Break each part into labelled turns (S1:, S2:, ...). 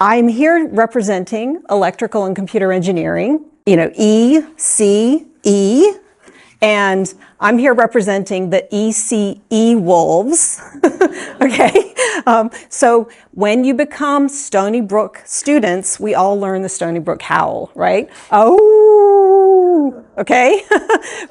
S1: I'm here representing electrical and computer engineering, ECE, and I'm here representing the ECE wolves, okay? So when you become Stony Brook students, we all learn the Stony Brook howl, right? Oh, okay?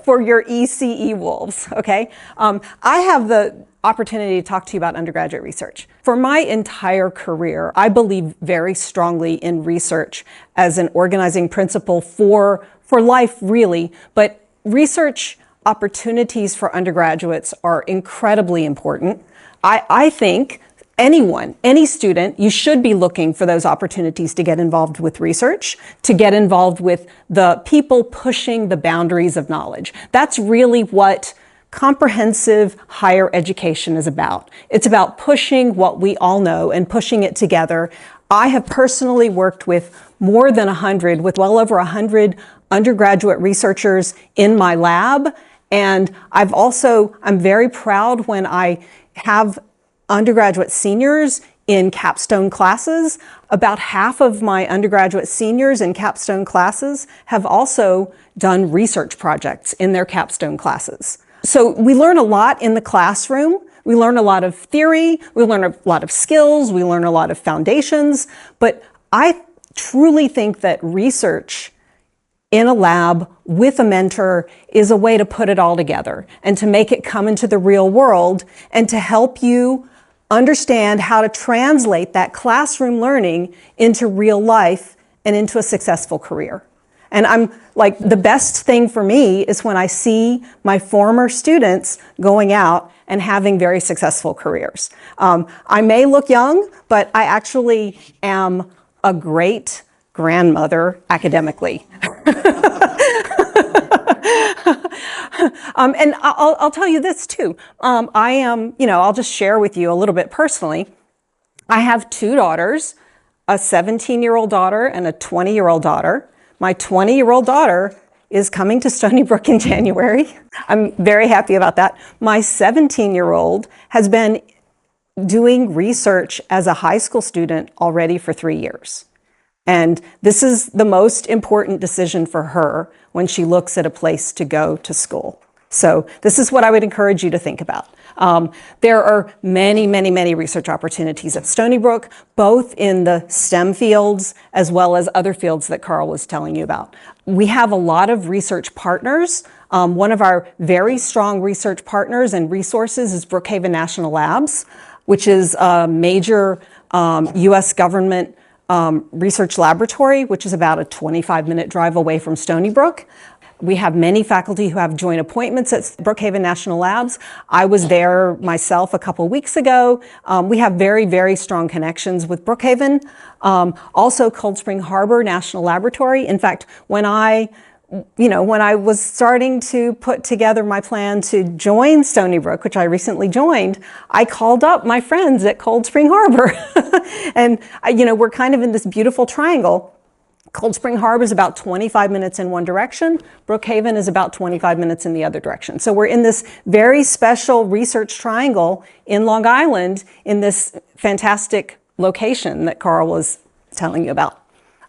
S1: For your ECE wolves, okay? I have the opportunity to talk to you about undergraduate research. For my entire career, I believe very strongly in research as an organizing principle for life, really, but research opportunities for undergraduates are incredibly important. I think any student, you should be looking for those opportunities to get involved with research, to get involved with the people pushing the boundaries of knowledge. That's really what comprehensive higher education is about. It's about pushing what we all know and pushing it together. I have personally worked with well over 100 undergraduate researchers in my lab. And I'm very proud when I have undergraduate seniors in capstone classes. About half of my undergraduate seniors in capstone classes have also done research projects in their capstone classes. So we learn a lot in the classroom. We learn a lot of theory, we learn a lot of skills, we learn a lot of foundations, but I truly think that research in a lab with a mentor is a way to put it all together and to make it come into the real world and to help you understand how to translate that classroom learning into real life and into a successful career. And the best thing for me is when I see my former students going out and having very successful careers. I may look young, but I actually am a great grandmother academically. And I'll tell you this too. I'll just share with you a little bit personally. I have two daughters, a 17-year-old daughter and a 20-year-old daughter. My 20-year-old daughter is coming to Stony Brook in January. I'm very happy about that. My 17-year-old has been doing research as a high school student already for 3 years. And this is the most important decision for her when she looks at a place to go to school. So this is what I would encourage you to think about. There are many, many, many research opportunities at Stony Brook, both in the STEM fields as well as other fields that Carl was telling you about. We have a lot of research partners. One of our very strong research partners and resources is Brookhaven National Labs, which is a major U.S. government research laboratory, which is about a 25-minute drive away from Stony Brook. We have many faculty who have joint appointments at Brookhaven National Labs. I was there myself a couple weeks ago. We have very, very strong connections with Brookhaven. Also Cold Spring Harbor National Laboratory. In fact, when I was starting to put together my plan to join Stony Brook, which I recently joined, I called up my friends at Cold Spring Harbor. And, we're kind of in this beautiful triangle. Cold Spring Harbor is about 25 minutes in one direction. Brookhaven is about 25 minutes in the other direction. So we're in this very special research triangle in Long Island in this fantastic location that Carl was telling you about.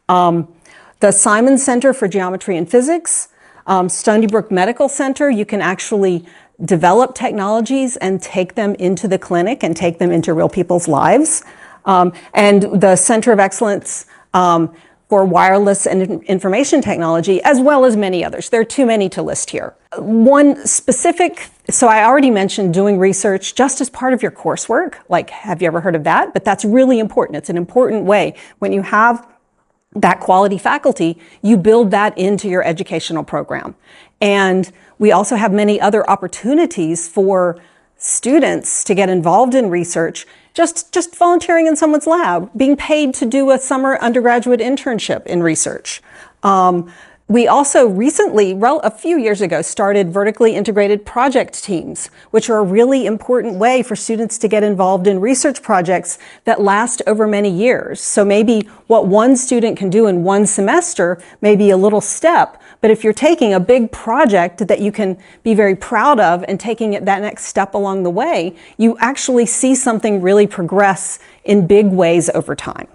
S1: The Simon Center for Geometry and Physics, Stony Brook Medical Center, you can actually develop technologies and take them into the clinic and take them into real people's lives. And the Center of Excellence for Wireless and Information Technology, as well as many others. There are too many to list here. One specific, so I already mentioned doing research just as part of your coursework. Like, have you ever heard of that? But that's really important. It's an important way. When you have that quality faculty, you build that into your educational program. And we also have many other opportunities for students to get involved in research, just volunteering in someone's lab, being paid to do a summer undergraduate internship in research. We also recently, a few years ago, started vertically integrated project teams, which are a really important way for students to get involved in research projects that last over many years. So maybe what one student can do in one semester may be a little step, but if you're taking a big project that you can be very proud of and taking it that next step along the way, you actually see something really progress in big ways over time.